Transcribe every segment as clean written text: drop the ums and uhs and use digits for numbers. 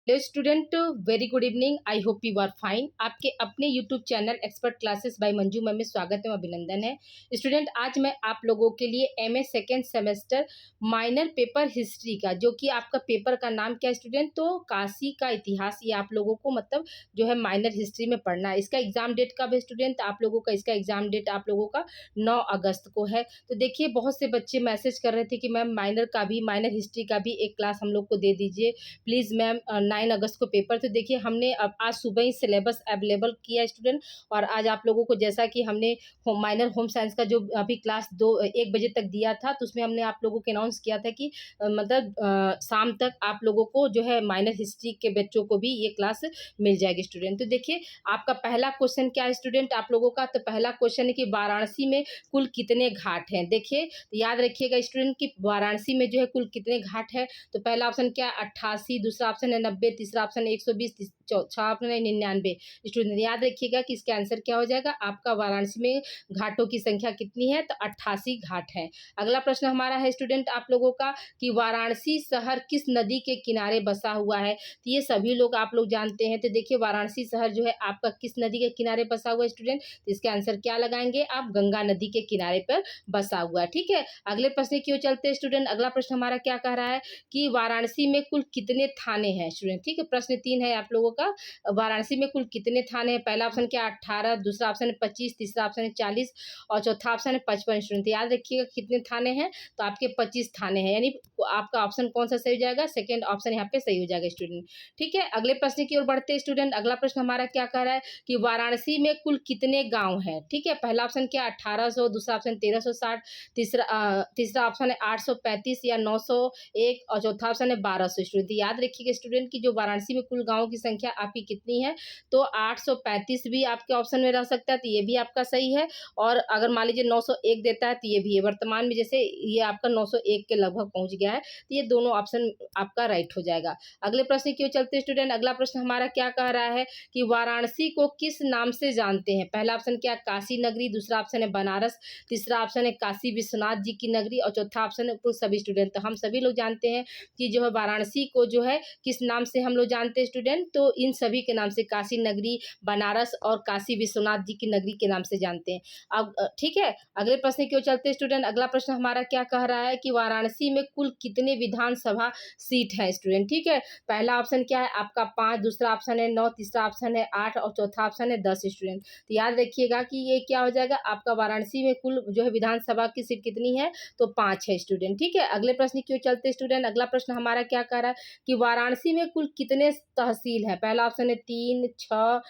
Hello student, very good evening. I hope you are fine. आपके अपने YouTube channel expert classes by Manju ma'am में स्वागत है, अभिनंदन है। स्टूडेंट, आज मैं आप लोगों के लिए MA second semester minor paper history का, जो कि आपका पेपर का नाम क्या है स्टूडेंट, तो काशी का इतिहास, ये आप लोगों को मतलब जो है माइनर हिस्ट्री में पढ़ना है। इसका एग्जाम डेट कब है स्टूडेंट? आप लोगों का इसका एग्जाम डेट आप लोगों का 9 अगस्त को है। तो देखिए, बहुत से बच्चे मैसेज कर रहे थे कि मैम माइनर हिस्ट्री का भी एक क्लास हम लोग को दे दीजिए प्लीज़ मैम। 9 अगस्त को पेपर। तो देखिए, हमने अब आज सुबह ही सिलेबस अवेलेबल किया स्टूडेंट, और आज आप लोगों को जैसा कि हमने माइनर होम साइंस का जो अभी क्लास 1 बजे तक दिया था, तो उसमें हमने आप लोगों को अनाउंस किया था कि मतलब शाम तक आप लोगों को जो है माइनर हिस्ट्री के बच्चों को भी ये क्लास मिल जाएगी स्टूडेंट। तो देखिए, आपका पहला क्वेश्चन क्या है स्टूडेंट आप लोगों का? तो पहला क्वेश्चन है कि वाराणसी में कुल कितने घाट हैं। देखिए, याद रखिएगा स्टूडेंट कि वाराणसी में जो है कुल कितने घाट है। तो पहला ऑप्शन क्या है? 88, दूसरा ऑप्शन है 90, तीसरा ऑप्शन है 120, चौथा ऑप्शन है 99। स्टूडेंट याद रखिएगा कि इसका आंसर क्या हो जाएगा आपका। वाराणसी में घाटों की संख्या कितनी है? तो 88 घाट है। अगला प्रश्न हमारा है स्टूडेंट आप लोगों का कि वाराणसी शहर किस नदी के किनारे बसा हुआ है। तो ये सभी लोग आप लोग जानते हैं। तो देखिए, वाराणसी शहर जो है आपका किस नदी के किनारे बसा हुआ है स्टूडेंट? तो इसका आंसर क्या लगाएंगे आप? गंगा नदी के किनारे पर बसा हुआ है। ठीक है, अगले प्रश्न की ओर चलते हैं स्टूडेंट। अगला प्रश्न हमारा क्या कह रहा है कि वाराणसी में कुल कितने थाने हैं स्टूडेंट। ठीक है, प्रश्न 3 है आप लोगों का। वाराणसी में कुल कितने थाने हैं? पहला ऑप्शन क्या? 18, दूसरा ऑप्शन है 25, तीसरा ऑप्शन है 40 और चौथा ऑप्शन है 55। स्टूडेंट याद रखिएगा कितने थाने हैं, तो आपके 25 थाने हैं। यानी आपका ऑप्शन कौन सा सही हो जाएगा? सेकेंड ऑप्शन यहाँ पे सही हो जाएगा स्टूडेंट। ठीक है, अगले प्रश्न की ओर बढ़ते हैं स्टूडेंट। अगला प्रश्न हमारा क्या कह रहा है कि वाराणसी में कुल कितने गाँव हैं। ठीक है, पहला ऑप्शन क्या? 1800, दूसरा ऑप्शन 1360, तीसरा ऑप्शन है 835 या 901 और चौथा ऑप्शन है 1200। स्टूडेंट याद रखिएगा स्टूडेंट की जो वाराणसी में कुल गांवों की संख्या आपकी कितनी है, तो 835 भी आपके ऑप्शन में रह सकता है, तो ये भी आपका सही है। और अगर मान लीजिए 901 देता है तो ये भी है। वर्तमान में जैसे ये आपका 901 के लगभग पहुंच गया है, तो ये दोनों ऑप्शन आपका राइट हो जाएगा। अगले प्रश्न की ओर चलते स्टूडेंट। अगला प्रश्न हमारा क्या कह रहा है कि वाराणसी को किस नाम से जानते हैं। पहला ऑप्शन क्या? काशी नगरी, दूसरा ऑप्शन है बनारस, तीसरा ऑप्शन है काशी विश्वनाथ जी की नगरी और चौथा ऑप्शन है सभी। स्टूडेंट तो हम सभी लोग जानते हैं कि जो है वाराणसी को जो है किस नाम से हम लोग जानते हैं स्टूडेंट, तो इन सभी के नाम से काशी नगरी, बनारस और काशी विश्वनाथ जी की नगरी के नाम से जानते हैं। अब ठीक है, अगले प्रश्न की ओर चलते हैं स्टूडेंट। अगला प्रश्न हमारा क्या कह रहा है कि वाराणसी में कुल कितने विधानसभा सीट है स्टूडेंट। ठीक है, पहला ऑप्शन क्या है आपका 5, दूसरा ऑप्शन है 9, तीसरा ऑप्शन है 8 और चौथा ऑप्शन है 10। स्टूडेंट तो याद रखिएगा कि ये क्या हो जाएगा आपका। वाराणसी में कुल जो है विधानसभा की सीट कितनी है, तो 5 है स्टूडेंट। ठीक है, अगले प्रश्न की ओर चलते स्टूडेंट। अगला प्रश्न हमारा क्या कह रहा है कि वाराणसी में कुल कितने तहसील है। पहला ऑप्शन है 3, 6,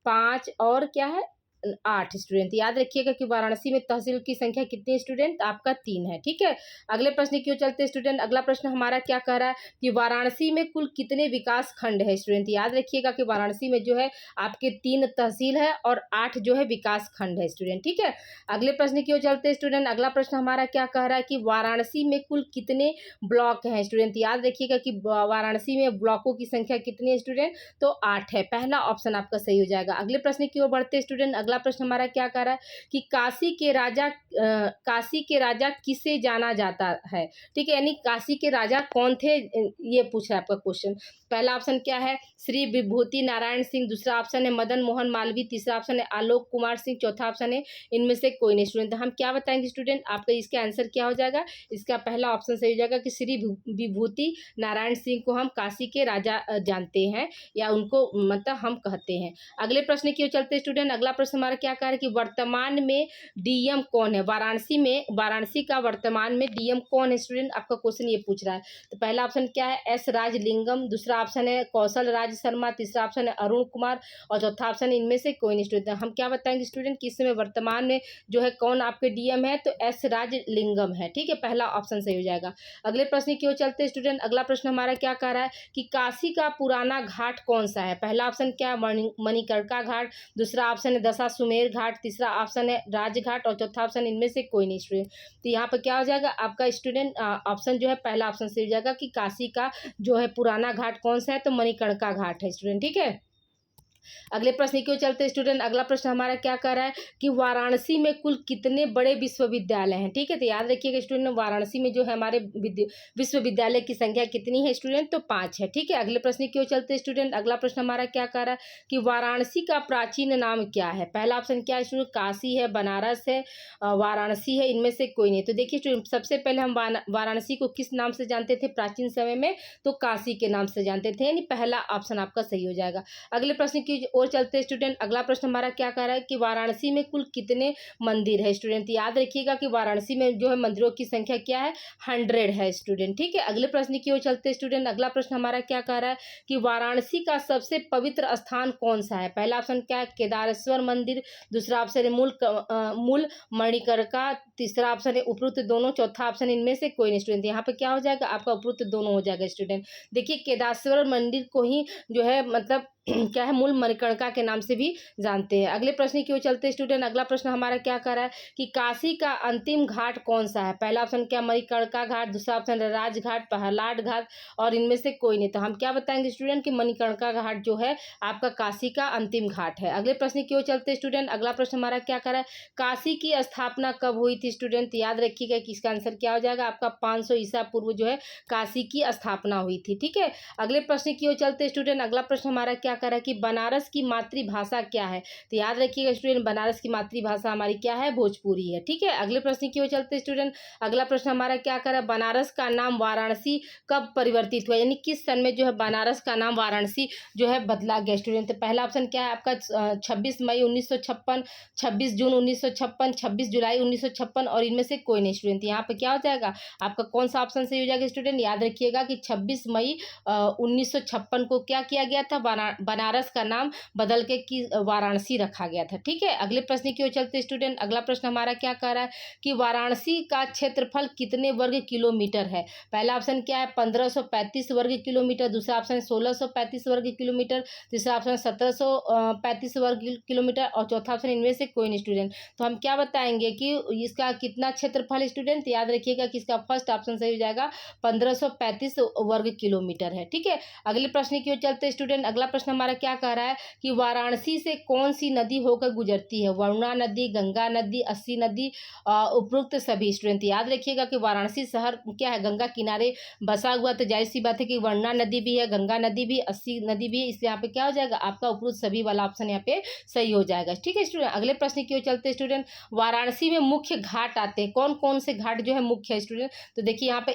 5 और क्या है 8। स्टूडेंट याद रखिएगा कि वाराणसी में तहसील की संख्या कितनी है स्टूडेंट? आपका 3 है। ठीक है, अगले प्रश्न की ओर चलते स्टूडेंट। अगला प्रश्न हमारा क्या कह रहा है कि वाराणसी में कुल कितने विकास खंड है। स्टूडेंट याद रखिएगा कि वाराणसी में जो है आपके 3 तहसील है और 8 जो है विकास खंड है स्टूडेंट। ठीक है, अगले प्रश्न की ओर चलते स्टूडेंट। अगला प्रश्न हमारा क्या कह रहा है कि वाराणसी में कुल कितने ब्लॉक हैं। स्टूडेंट याद रखिएगा कि वाराणसी में ब्लॉकों की संख्या कितनी है स्टूडेंट, तो 8 है। पहला ऑप्शन आपका सही हो जाएगा। अगले प्रश्न की ओर बढ़ते स्टूडेंट। अगला प्रश्न हमारा क्या कह रहा है कि काशी के राजा किसे जाना जाता है। ठीक है, यानी काशी के राजा कौन थे, ये पूछा है आपका क्वेश्चन। पहला ऑप्शन क्या है? श्री विभूति नारायण सिंह, दूसरा ऑप्शन है मदन मोहन मालवीय, तीसरा ऑप्शन है आलोक कुमार सिंह, चौथा ऑप्शन है इनमें से कोई नहीं। स्टूडेंट हम क्या बताएंगे स्टूडेंट आपका इसका आंसर क्या हो जाएगा? इसका पहला ऑप्शन सही हो जाएगा कि श्री विभूति नारायण सिंह को हम काशी के राजा जानते हैं, या उनको मतलब हम कहते हैं। अगले प्रश्न की ओर चलते स्टूडेंट। अगला प्रश्न हमारा क्या कह रहा है कि वर्तमान में डीएम कौन है। वाराणसी का वर्तमान में डीएम कौन है स्टूडेंट, आपका क्वेश्चन ये पूछ रहा है। तो पहला ऑप्शन क्या है? एस राजलिंगम, दूसरा ऑप्शन है कौशल राज शर्मा, तीसरा ऑप्शन है अरुण कुमार और चौथा ऑप्शन है इनमें से कोई नहीं। स्टूडेंट हम क्या बताएंगे स्टूडेंट कि इस समय वर्तमान में जो है कौन आपके डीएम है, तो एस राजलिंगम है। ठीक है, पहला ऑप्शन सही हो जाएगा। अगले प्रश्न की ओर चलते स्टूडेंट। अगला प्रश्न हमारा क्या कह रहा है कि काशी का पुराना घाट कौन सा है। पहला ऑप्शन क्या है? मणिकर्णिका घाट, दूसरा ऑप्शन है दशाश्वमेध घाट, तीसरा ऑप्शन है राजघाट और चौथा ऑप्शन इनमें से कोई नहीं। स्टूडेंट तो यहाँ पर क्या हो जाएगा आपका स्टूडेंट ऑप्शन जो है पहला ऑप्शन सही हो जाएगा कि काशी का जो है पुराना घाट कौन सा है, तो मणिकर्णिका घाट है स्टूडेंट। ठीक है, अगले प्रश्न की ओर चलते स्टूडेंट। अगला प्रश्न हमारा क्या कर रहा है कि वाराणसी में कुल कितने बड़े विश्वविद्यालय हैं। ठीक है, तो याद रखिएगा स्टूडेंट, वाराणसी में जो है हमारे विश्वविद्यालय की संख्या कितनी है स्टूडेंट, तो 5 है। ठीक है, अगले प्रश्न की ओर चलते स्टूडेंट। अगला प्रश्न हमारा क्या कर रहा है कि वाराणसी का प्राचीन नाम क्या है। पहला ऑप्शन क्या है स्टूडेंट, काशी है, बनारस है, वाराणसी है, इनमें से कोई नहीं। तो देखिए स्टूडेंट, सबसे पहले हम वाराणसी को किस नाम से जानते थे प्राचीन समय में, तो काशी के नाम से जानते थे, यानी पहला ऑप्शन आपका सही हो जाएगा। अगले प्रश्न की ओर चलते स्टूडेंट। अगला प्रश्न हमारा क्या कह रहा है कि वाराणसी में कुल कितने मंदिर है स्टूडेंट। याद रखिएगा कि वाराणसी में जो है मंदिरों की संख्या क्या है, 100 है स्टूडेंट। ठीक है, अगले प्रश्न की ओर चलते स्टूडेंट। अगला प्रश्न हमारा क्या कह रहा है कि वाराणसी का सबसे पवित्र स्थान कौन सा है। पहला ऑप्शन क्या है, केदारेश्वर मंदिर, दूसरा ऑप्शन है मूल मणिकर्णिका, तीसरा ऑप्शन है उपरोक्त दोनों, चौथा ऑप्शन इनमें से कोई नहीं स्टूडेंट। यहाँ पे क्या हो जाएगा, आपका उपरोक्त दोनों हो जाएगा स्टूडेंट। देखिए केदारेश्वर मंदिर को ही जो है मतलब क्या है, मूल मणिकर्णिका के नाम से भी जानते हैं। अगले प्रश्न की ओर चलते स्टूडेंट। अगला प्रश्न हमारा क्या कर रहा है कि काशी का अंतिम घाट कौन सा है। पहला ऑप्शन क्या, मणिकर्णिका घाट, दूसरा ऑप्शन राजघाट, प्रहलाद घाट, और इनमें से कोई नहीं। तो हम क्या बताएंगे स्टूडेंट कि मणिकर्णिका घाट जो है आपका काशी का अंतिम घाट है। अगले प्रश्न की ओर चलते स्टूडेंट। अगला प्रश्न हमारा क्या कर रहा है, काशी की स्थापना कब हुई थी स्टूडेंट। याद रखिएगा कि इसका आंसर क्या हो जाएगा, आपका 500 ईसा पूर्व जो है काशी की स्थापना हुई थी। ठीक है, अगले प्रश्न की ओर चलते स्टूडेंट। अगला प्रश्न हमारा क्या कर रहा है कि बनारस की मातृभाषा क्या है। तो याद रखिएगा स्टूडेंट, बनारस की मातृभाषा हमारी क्या है, भोजपुरी है। ठीक है, अगले प्रश्न की ओर चलते स्टूडेंट। अगला प्रश्न हमारा क्या कर रहा है, बनारस का नाम वाराणसी कब परिवर्तित हुआ, यानी किस सन में जो है बनारस का नाम वाराणसी जो है बदला गया स्टूडेंट। तो पहला ऑप्शन क्या है आपका 26 मई 1956, 26 जून 1956, 26 जुलाई 1956, और इनमें से कोई नहीं स्टूडेंट। यहाँ पे क्या हो जाएगा आपका, कौन सा ऑप्शन सही हो जाएगा स्टूडेंट। याद रखिएगा कि 26 मई 1956 को क्या किया गया था, बनारस का नाम बदल के कि वाराणसी रखा गया था। ठीक है, अगले प्रश्न की ओर चलते स्टूडेंट। अगला प्रश्न हमारा क्या कह रहा है कि वाराणसी का क्षेत्रफल कितने वर्ग किलोमीटर है। पहला ऑप्शन क्या है, 1535 वर्ग किलोमीटर, दूसरा ऑप्शन 1635 वर्ग किलोमीटर, तीसरा ऑप्शन 1735 वर्ग किलोमीटर, और चौथा ऑप्शन इनमें से कोई नहीं स्टूडेंट। तो हम क्या बताएंगे कि इसका कितना क्षेत्रफल स्टूडेंट। याद रखिएगा कि इसका फर्स्ट ऑप्शन सही हो जाएगा, 1535 वर्ग किलोमीटर है। ठीक है, अगले प्रश्न की ओर चलते स्टूडेंट। अगला प्रश्न हमारा क्या कह रहा है कि वाराणसी से कौन सी नदी होकर गुजरती है। वरुणा नदी, गंगा नदी, अस्सी नदी, उपरोक्त सभी स्टूडेंट। याद रखिएगा कि वाराणसी शहर क्या है, गंगा किनारे बसा हुआ, तो जाहिर सी बात है कि वरुणा नदी भी है, गंगा नदी भी, अस्सी नदी भी है, इसलिए यहाँ पे क्या हो जाएगा आपका उपरोक्त सभी वाला ऑप्शन यहाँ पे सही हो जाएगा। ठीक है स्टूडेंट, अगले प्रश्न की ओर चलते स्टूडेंट। वाराणसी में मुख्य घाट आते हैं, कौन कौन से घाट जो है मुख्य है स्टूडेंट। तो देखिए यहाँ पे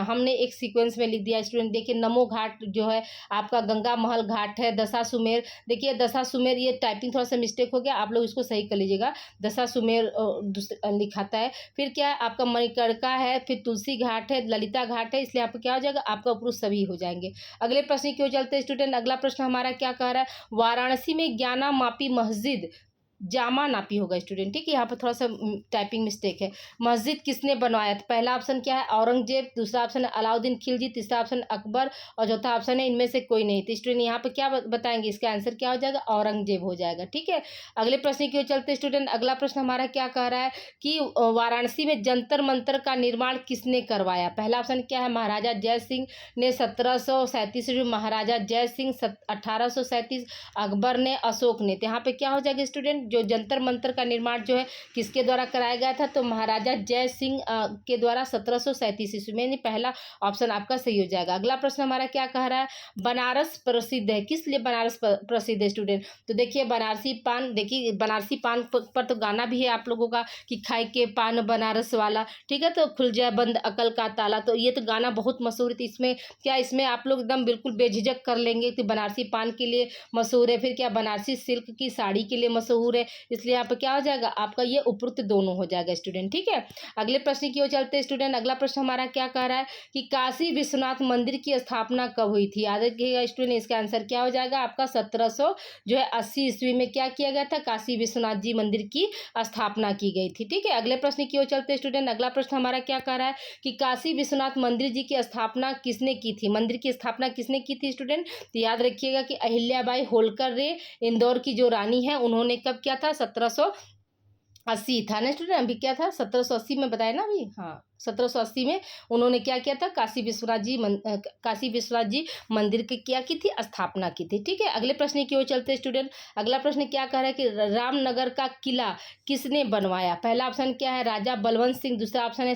हमने एक सीक्वेंस में लिख दिया स्टूडेंट। देखिए नमो घाट जो है आपका, गंगा महल घाट है, दशाश्वमेध। देखिए दशाश्वमेध, ये टाइपिंग थोड़ा सा मिस्टेक हो गया, आप लोग इसको सही कर लीजिएगा। दशाश्वमेध लिखाता है। फिर क्या है आपका मणिकर्णिका है, फिर तुलसी घाट है, ललिता घाट है, इसलिए आपको क्या हो जाएगा आपका उपरोक्त सभी हो जाएंगे। अगले प्रश्न की ओर चलते स्टूडेंट। अगला प्रश्न हमारा क्या कह रहा है, वाराणसी में ज्ञाना मापी मस्जिद जामा नापी होगा स्टूडेंट। ठीक है, यहाँ पर थोड़ा सा टाइपिंग मिस्टेक है। मस्जिद किसने बनवाया, तो पहला ऑप्शन क्या है औरंगजेब, दूसरा ऑप्शन है अलाउद्दीन खिलजी, तीसरा ऑप्शन अकबर, और चौथा ऑप्शन है इनमें से कोई नहीं। तो स्टूडेंट यहाँ पे क्या बताएंगे, इसका आंसर क्या हो जाएगा, औरंगजेब हो जाएगा। ठीक है, अगले प्रश्न की ओर चलते स्टूडेंट। अगला प्रश्न हमारा क्या कह रहा है कि वाराणसी में जंतर मंतर का निर्माण किसने करवाया। पहला ऑप्शन क्या है, महाराजा जय सिंह ने 1737, महाराजा जय सिंह 1837, अकबर ने, अशोक ने। तो यहाँ पे क्या हो जाएगा स्टूडेंट, जो जंतर मंतर का निर्माण जो है किसके द्वारा कराया गया था, तो महाराजा जय सिंह के द्वारा 1737 ईस्वी में। पहला ऑप्शन आपका सही हो जाएगा। अगला प्रश्न हमारा क्या कह रहा है, बनारस प्रसिद्ध है, किस लिए बनारस प्रसिद्ध है स्टूडेंट। तो देखिए बनारसी पान, देखिए बनारसी पान पर तो गाना भी है आप लोगों का कि खाए के पान बनारस वाला। ठीक है, तो खुल जाए बंद अकल का ताला, तो ये तो गाना बहुत मशहूर है। तो इसमें क्या, इसमें आप लोग एकदम बिल्कुल बेझिझक कर लेंगे कि बनारसी पान के लिए मशहूर है, फिर क्या बनारसी सिल्क की साड़ी के लिए मशहूर है, इसलिए यहाँ पे क्या हो जाएगा आपका ये उपरोक्त दोनों हो जाएगा स्टूडेंट। ठीक है, अगले प्रश्न की ओर चलते स्टूडेंट। अगला प्रश्न हमारा क्या कह रहा है कि काशी विश्वनाथ मंदिर की स्थापना कब हुई थी। याद रखिएगा स्टूडेंट, इसका आंसर क्या हो जाएगा आपका 1780 ईस्वी में क्या किया गया था, काशी विश्वनाथ जी मंदिर की स्थापना की गई थी। ठीक है, अगले प्रश्न की ओर चलते स्टूडेंट। अगला प्रश्न हमारा क्या कह रहा है कि काशी विश्वनाथ मंदिर जी की स्थापना किसने की थी, मंदिर की स्थापना किसने की थी स्टूडेंट। तो याद रखिएगा कि अहिल्याबाई होलकर रे, इंदौर की जो रानी है, उन्होंने कब किया था, 1780 था ना स्टूडेंट, अभी क्या था 1780 में बताया ना अभी। हाँ, 1780 में उन्होंने क्या किया था, काशी विश्वनाथ जी मंदिर की क्या की थी, स्थापना की थी। ठीक है, अगले प्रश्न की ओर चलते स्टूडेंट। अगला प्रश्न क्या कह रहा है कि रामनगर का किला किसने बनवाया? पहला ऑप्शन क्या है, राजा बलवंत सिंह, दूसरा ऑप्शन है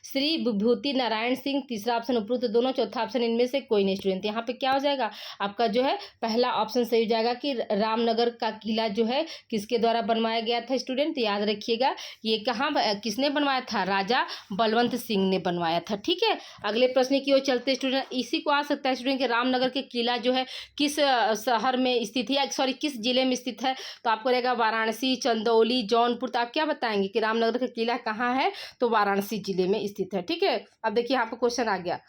श्री विभूति नारायण सिंह, तीसरा ऑप्शन उपरोक्त दोनों, चौथा ऑप्शन इनमें से कोई नहीं स्टूडेंट। यहाँ पे क्या हो जाएगा, आपका जो है पहला ऑप्शन सही हो जाएगा कि रामनगर का किला जो है किसके द्वारा बनवाया गया था स्टूडेंट। याद रखिएगा, ये कहाँ किसने बनवाया था, राजा बलवंत सिंह ने बनवाया था। ठीक है, अगले प्रश्न की ओर चलते स्टूडेंट। इसी को आ सकता है स्टूडेंट कि रामनगर के किला जो है किस शहर में स्थित है, सॉरी किस जिले में स्थित है, तो आपको रहेगा वाराणसी, चंदौली, जौनपुर। तो आप क्या बताएंगे कि रामनगर का किला कहाँ है, तो वाराणसी जिले में स्थित है। ठीक है, अब देखिए यहाँ पर क्वेश्चन आ गया।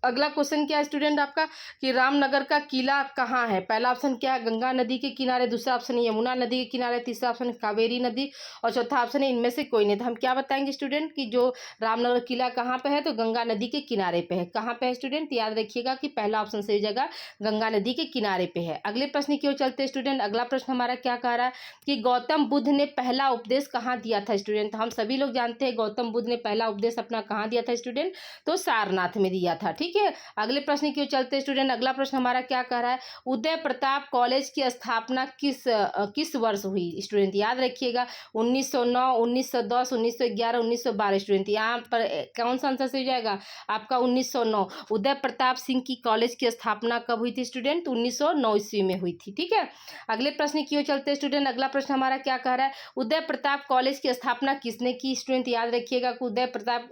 अगला क्वेश्चन क्या है स्टूडेंट आपका कि रामनगर का किला कहाँ है? पहला ऑप्शन क्या है, गंगा नदी के किनारे, दूसरा ऑप्शन है यमुना नदी के किनारे, तीसरा ऑप्शन है कावेरी नदी और चौथा ऑप्शन है इनमें से कोई नहीं। तो हम क्या बताएंगे स्टूडेंट कि जो रामनगर किला कहाँ पे है, तो गंगा नदी के किनारे पे है। कहाँ पे है स्टूडेंट, याद रखिएगा कि पहला ऑप्शन सही जगह गंगा नदी के किनारे पे है। अगले प्रश्न की ओर चलते स्टूडेंट। अगला प्रश्न हमारा क्या कह रहा है कि गौतम बुद्ध ने पहला उपदेश कहाँ दिया था स्टूडेंट। तो हम सभी लोग जानते हैं गौतम बुद्ध ने पहला उपदेश अपना कहाँ दिया था स्टूडेंट, तो सारनाथ में दिया था। ठीक है, अगले प्रश्न की ओर चलते स्टूडेंट। अगला प्रश्न हमारा क्या कह रहा है, उदय प्रताप कॉलेज की स्थापना किस वर्ष हुई स्टूडेंट। याद रखिएगा 1909, 1910, 1911, 1912 स्टूडेंट। यहाँ पर कौन सा आंसर सही हो जाएगा आपका 1909। उदय प्रताप सिंह की कॉलेज की स्थापना कब हुई थी स्टूडेंट, 1909 ईस्वी में हुई थी। ठीक है, अगले प्रश्न की ओर चलते स्टूडेंट। अगला प्रश्न हमारा क्या कह रहा है, उदय प्रताप कॉलेज की स्थापना किसने की स्टूडेंट। याद रखिएगा कि उदय प्रताप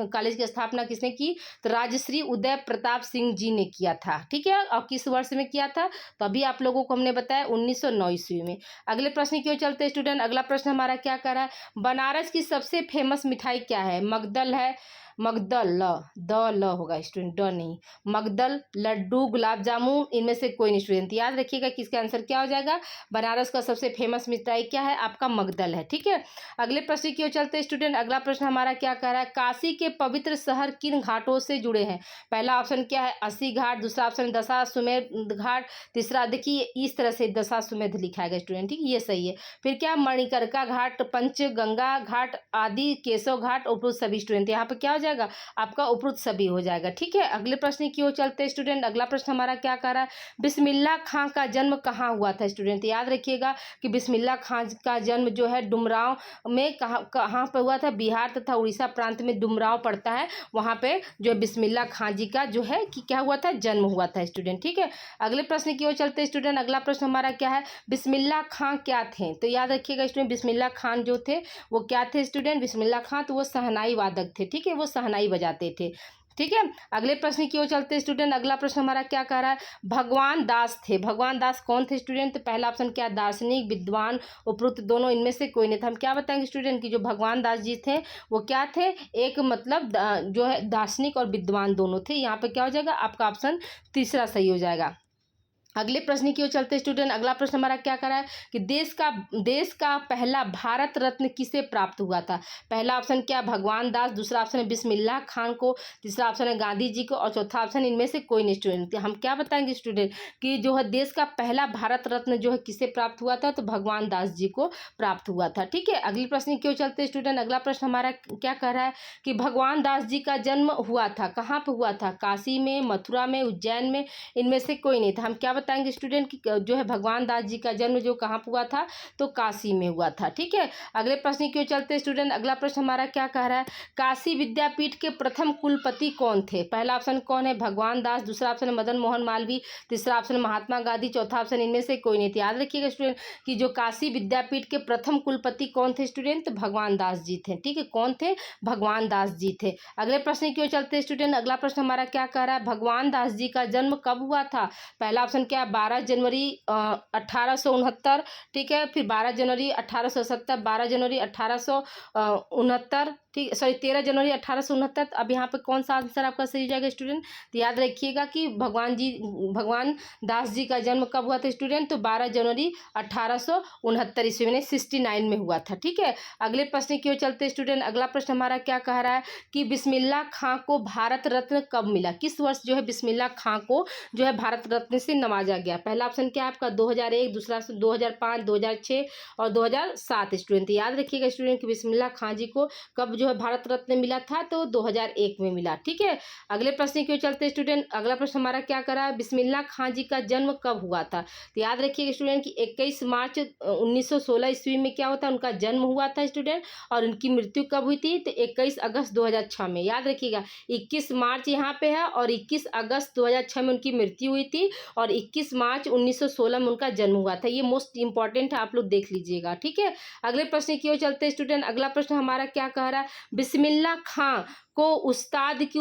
कॉलेज की स्थापना किसने की, तो राजश्री उदय प्रताप सिंह जी ने किया था। ठीक है, और किस वर्ष में किया था, तो अभी आप लोगों को हमने बताया 1909 ईस्वी में। अगले प्रश्न की ओर चलते स्टूडेंट। अगला प्रश्न हमारा क्या कह रहा है, बनारस की सबसे फेमस मिठाई क्या है। मगदल है, मगदल ल होगा स्टूडेंट, ड नहीं, मगदल, लड्डू, गुलाब जामुन, इनमें से कोई नहीं स्टूडेंट। याद रखिएगा कि इसका आंसर क्या हो जाएगा, बनारस का सबसे फेमस मिठाई क्या है, आपका मगदल है। ठीक है, अगले प्रश्न की ओर चलते स्टूडेंट। अगला प्रश्न हमारा क्या कह रहा है, काशी के पवित्र शहर किन घाटों से जुड़े हैं। पहला ऑप्शन क्या है, अस्सी घाट, दूसरा ऑप्शन दशाश्वमेध घाट, तीसरा देखिए इस तरह से दशाश्वमेध लिखा है स्टूडेंट। ठीक, ये सही है। फिर क्या, मणिकर्णिका घाट, पंचगंगा घाट आदि, केशव घाट, उपरोक्त सभी स्टूडेंट। यहाँ पे क्या हो जाएगा आपका उपरोक्त सभी हो जाएगा। ठीक है, अगले प्रश्न की ओर चलते स्टूडेंट। अगला प्रश्न हमारा क्या कह रहा है, बिस्मिल्लाह खां का जन्म कहाँ हुआ था स्टूडेंट। याद रखिएगा कि बिस्मिल्लाह खां का जन्म जो है डुमरांव में कहाँ पे हुआ था, बिहार तथा उड़ीसा प्रांत में डुमरांव पड़ता है, वहाँ पे जो बिस्मिल्लाह खां जी का जो है कि क्या हुआ था, जन्म हुआ था स्टूडेंट। ठीक है, अगले प्रश्न की ओर चलते स्टूडेंट। अगला प्रश्न हमारा क्या है, बिस्मिल्लाह खां क्या थे। तो याद रखिएगा स्टूडेंट, बिस्मिल्लाह खान जो थे वो क्या थे स्टूडेंट, बिस्मिल्लाह खां तो वो शहनाई वादक थे। ठीक है, वो शहनाई बजाते थे। ठीक है, अगले प्रश्न की ओर चलते स्टूडेंट। अगला प्रश्न हमारा क्या कह रहा है, भगवान दास थे। भगवान दास कौन थे स्टूडेंट, तो पहला ऑप्शन क्या, दार्शनिक, विद्वान, उपरोक्त दोनों, इनमें से कोई नहीं था। हम क्या बताएंगे स्टूडेंट कि जो भगवान दास जी थे वो क्या थे, एक मतलब जो है दार्शनिक और विद्वान दोनों थे। यहाँ पे क्या हो जाएगा आपका ऑप्शन तीसरा सही हो जाएगा। अगले प्रश्न की ओर चलते स्टूडेंट। अगला प्रश्न हमारा क्या कर रहा है कि देश का पहला भारत रत्न किसे प्राप्त हुआ था। पहला ऑप्शन क्या, भगवान दास, दूसरा ऑप्शन है बिस्मिल्लाह खान को, तीसरा ऑप्शन है गांधी जी को और चौथा ऑप्शन इनमें से कोई नहीं स्टूडेंट। हम क्या बताएंगे स्टूडेंट कि जो है देश का पहला भारत रत्न जो है किसे प्राप्त हुआ था, तो भगवान दास जी को प्राप्त हुआ था। ठीक है, अगले प्रश्न की ओर चलते स्टूडेंट। अगला प्रश्न हमारा क्या कह रहा है कि भगवान दास जी का जन्म हुआ था कहाँ पर हुआ था, काशी में, मथुरा में, उज्जैन में, इनमें से कोई नहीं था। हम क्या बताएंगे स्टूडेंट कि जो है भगवान दास जी का जन्म जो कहाँ हुआ था, तो काशी में हुआ था। ठीक है, अगले प्रश्न की ओर चलते स्टूडेंट। अगला प्रश्न हमारा क्या कह रहा है, काशी विद्यापीठ के प्रथम कुलपति कौन थे। पहला ऑप्शन कौन है, भगवान दास, दूसरा ऑप्शन मदन मोहन मालवीय, तीसरा ऑप्शन महात्मा गांधी, चौथा ऑप्शन इनमें से कोई नहीं थे। याद रखिएगा स्टूडेंट कि जो काशी विद्यापीठ के प्रथम कुलपति कौन थे स्टूडेंट, तो भगवान दास जी थे। ठीक है, कौन थे, भगवान दास जी थे। अगले प्रश्न की ओर चलते स्टूडेंट। अगला प्रश्न हमारा क्या कह रहा है, भगवान दास जी का जन्म कब हुआ था। पहला ऑप्शन क्या है, 12 जनवरी 1869। ठीक है, फिर 12 जनवरी 1870, 12 जनवरी 1869, ठीक, सॉरी 13 जनवरी 1869। अब यहाँ पे कौन सा आंसर आपका सही हो जाएगा स्टूडेंट, तो याद रखिएगा कि भगवान दास जी का जन्म कब हुआ था स्टूडेंट, तो 12 जनवरी 1869 ईस्वी में 69 में हुआ था। ठीक है, अगले प्रश्न की ओर चलते स्टूडेंट। अगला प्रश्न हमारा क्या कह रहा है कि बिस्मिल्लाह खां को भारत रत्न कब मिला, किस वर्ष जो है बिस्मिल्लाह खां को जो है भारत रत्न से नवाजा गया। पहला ऑप्शन क्या है आपका 2001, दूसरा 2005, 2006 और 2007 स्टूडेंट। याद रखिएगा स्टूडेंट कि बिस्मिल्लाह खां जी को कब जो है भारत रत्न मिला था तो 2001 में मिला। ठीक है, अगले प्रश्न की ओर चलते हैं स्टूडेंट। अगला प्रश्न हमारा क्या करा है, बिस्मिल्लाह खां जी का जन्म कब हुआ था। तो याद रखिएगा स्टूडेंट कि 21 मार्च 1916 ईस्वी में क्या होता है, उनका जन्म हुआ था स्टूडेंट। और उनकी मृत्यु कब हुई थी, तो 21 अगस्त 2006 में। याद रखिएगा 21 मार्च यहाँ पे है और 21 अगस्त 2006 में उनकी मृत्यु हुई थी और 21 मार्च 1916 में उनका जन्म हुआ था। ये मोस्ट इंपॉर्टेंट है, आप लोग देख लीजिएगा। ठीक है, अगले प्रश्न की ओर चलते हैं स्टूडेंट। अगला प्रश्न हमारा क्या कह रहा है, बिस्मिल्लाह खां को उस्ताद की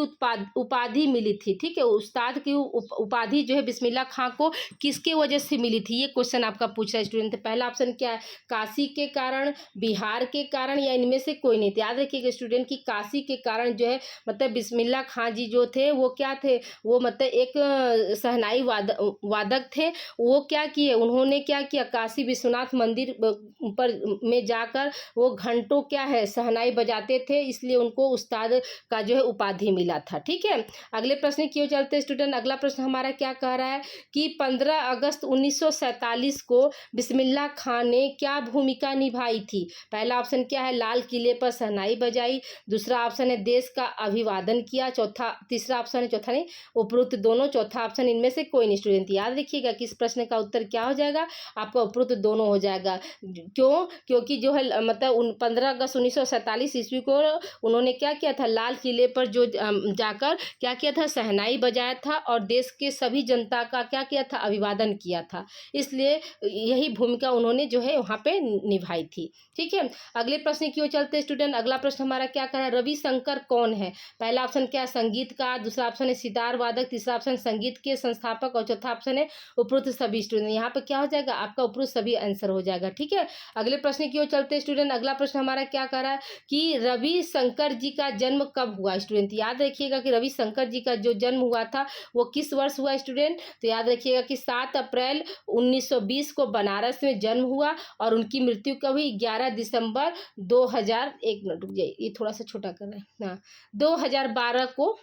उपाधि मिली थी। ठीक है, उस्ताद की उपाधि जो है बिस्मिल्लाह खां को किसके वजह से मिली थी, ये क्वेश्चन आपका पूछ रहा है स्टूडेंट। पहला ऑप्शन क्या है, काशी के कारण, बिहार के कारण या इनमें से कोई नहीं। याद रखिएगा स्टूडेंट कि काशी के कारण जो है मतलब बिस्मिल्लाह खां जी जो थे वो क्या थे, वो मतलब एक शहनाई वादक थे। वो क्या किए, उन्होंने क्या किया, काशी विश्वनाथ मंदिर पर में जाकर वो घंटों क्या है शहनाई बजाते थे, इसलिए उनको उस्ताद का जो है उपाधि मिला था। ठीक है, अगले प्रश्न की ओर चलते हैं स्टूडेंट। अगला प्रश्न हमारा क्या कह रहा है कि 15 अगस्त 1947 को बिस्मिल्लाह खां ने क्या भूमिका निभाई थी। पहला ऑप्शन क्या है, लाल किले पर शहनाई बजाई। दूसरा ऑप्शन है देश का अभिवादन किया। तीसरा ऑप्शन है, चौथा नहीं, उपरोक्त दोनों। चौथा ऑप्शन इनमें से कोई नहीं स्टूडेंट। याद रखिएगा कि इस प्रश्न का उत्तर क्या हो जाएगा, आपका उपरोक्त दोनों हो जाएगा। क्यों, क्योंकि जो है मतलब 15 अगस्त 1947 ईस्वी को उन्होंने क्या किया था, लाल किले पर जो जाकर क्या किया था, शहनाई बजाया था और देश के सभी जनता का क्या किया था, अभिवादन किया था। इसलिए यही भूमिका उन्होंने जो है वहाँ पे निभाई थी। ठीक है, अगले प्रश्न की ओर चलते हैं स्टूडेंट। अगला प्रश्न हमारा क्या कह रहा है, रविशंकर कौन है। पहला ऑप्शन क्या है, संगीतकार। दूसरा ऑप्शन है सितार वादक। तीसरा ऑप्शन संगीत के संस्थापक और चौथा ऑप्शन है उपरोक्त सभी स्टूडेंट। यहाँ पे क्या हो जाएगा, आपका उपरोक्त सभी आंसर हो जाएगा। ठीक है, अगले प्रश्न की ओर चलते हैं स्टूडेंट। अगला प्रश्न हमारा क्या कह रहा है कि रविशंकर जी का जन्म कब हुआ स्टूडेंट। याद रखिएगा कि रविशंकर जी का जो जन्म हुआ था वो किस वर्ष हुआ स्टूडेंट। तो याद रखिएगा कि 7 अप्रैल 1920 को बनारस में जन्म हुआ और उनकी मृत्यु कब हुई, 11 दिसंबर 2000, एक मिनट रुक जाइए, ये थोड़ा सा छोटा कर रहे हैं, हाँ, 2012 को।